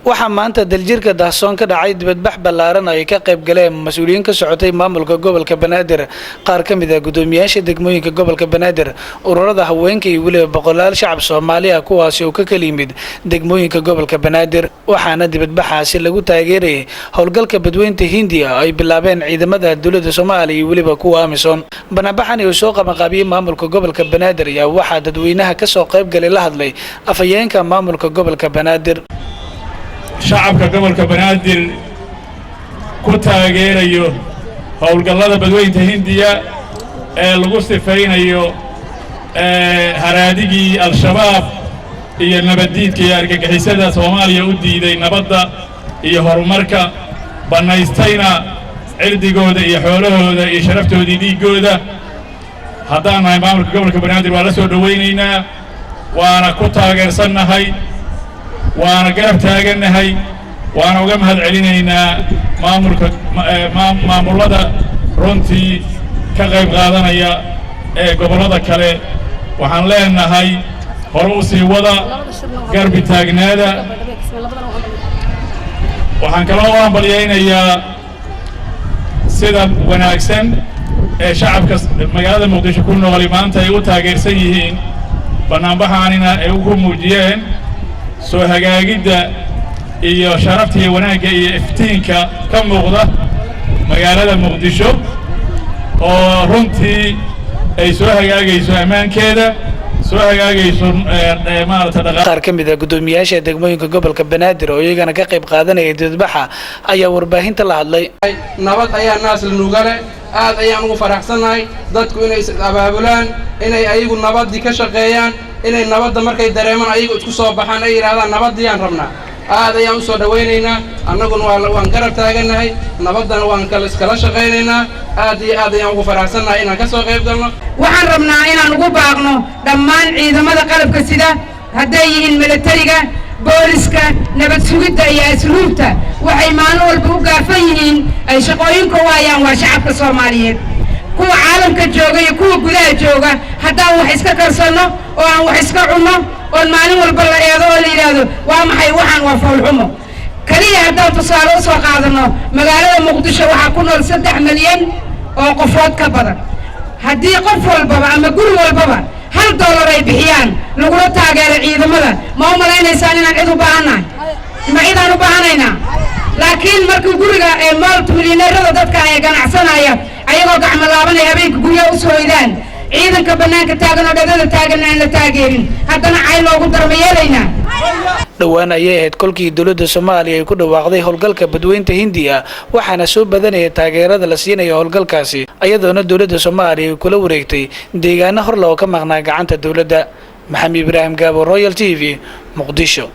waxaa maanta daljirka daahsoon ka dhacay dibadbax ballaaran ay ka qayb galeen mas'uuliyiin ka socotay maamulka gobolka Banaadir qaar ka mid ah gudoomiyaasha degmooyinka gobolka Banaadir ururada haweenka iyo waliba boqolaal shacab Soomaali ah kuwaas oo ka kala yimid degmooyinka gobolka Banaadir waxaana dibadbaxaasi lagu taageeray howlgalka badweynta Hindiya ay bilaabeen ciidamada dawladda Soomaaliya iyo waliba kuwa Amisom banaanbaxan oo soo qabanqaabiyay maamulka gobolka Banaadir ayaa waxaa dadweynaha ka soo qayb galay la hadlay afhayeenka maamulka gobolka Banaadir shacabka gobolka Banaadir ku taageerayo howlgallada badweynta Hindiya ee lagu sifaynayo haraadigii al-shabaab iyo nabadiidka iyo argagixisada Soomaaliya u diiday nabadda iyo horumarka banaystayna cirdigooda iyo xoolahooda iyo sharaftooda iyo dhiigooda haddaan nahay maamulka gobolka Banaadir waa la soo dhaweynaynaa waana ku taageersanahay waana garab taaganahay waana uga mahad celinaynaa maamulada runtii ka qayb qaadanaya ee gobolada kale waxaan leenahay hore u sii wada garbi taagnaada waxaan kaloo u hambalyaynayaa sida wanaagsan ee shacabka magaalada Muqdisho ku nool maanta ay u taageersan yihiin banaanbaxaanina ay ugu muujiyeen soo hagaagidda iyo sharafta iyo wanaagga iyo iftiinka ka muuqda magaalada Muqdisho oo runtii ay soo hagaagayso ammaankeeda soo hagaagayso qaar ka mid ah gudoomiyaasha degmooyinka gobolka Banaadir oo iyagana ka qayb qaadanaya dibadbaxa ayaa warbaahinta la hadlay nabad ayaa naas nugale aad ayaan ugu faraxsanahay dadku inay abaabulaan inay ayagu nabadii ka shaqeeyaan inay nabadda markay dareemaan ayagu isku soo baxaan ay yiraahdaan nabadiyaan rabnaa aad ayaan u soo dhaweynaynaa annaguna waan garab taaganahay nabaddana waan kala shaqeynaynaa aad iyo aad ayaan ugu faraxsanahay inaan ka soo qayb galno waxaan rabnaa inaan ugu baaqno dhammaan ciidamada qalabka sida hadday yihiin militariga booliska nabad sugidda iyo asluubta waxay maalin walba u gaafan yihiin ay shaqooyinka waayaan waa shacabka Soomaaliyeed kuwa caalamka jooga iyo kuwa gudaha jooga haddaan wax iska karsano oo aan wax iska cunno oo maalin walba la eedo oo la yiraahdo waa maxay waxaan waa foolxumo kaliya haddaan tusaale u soo qaadano magaalada Muqdisho waxaa ku nool 3 milyan oo qofood ka badan haddii qof walbaba ama guri walbaba $1 ay bixiyaan lagula taageero ciidamada ma u malaynaysaa inaan cid u baahanahay ma idaan u baahanaynaa laakiin markii guriga ee multimillionaire dadka ay ganacsanaya ayagoo gacmo laabanay habeenka guryaha u soo hoydaan ciidanka banaanka taagan oo dhadada taagan aan la taageerin haddana cay loogu darmayeelaynaa dhawaan ayay ahayd kolkii dawladda Soomaaliya ay ku dhawaaqday howlgalka badweynta Hindiya waxaana soo badanaya taageerada la siinayo howlgalkaasi ayadoona dawladda Soomaaliya kula wareegtay deegaano hor loo ka maqnaa gacanta dawladda Maxamed Ibraahim Gaabo Royal TV Muqdisho.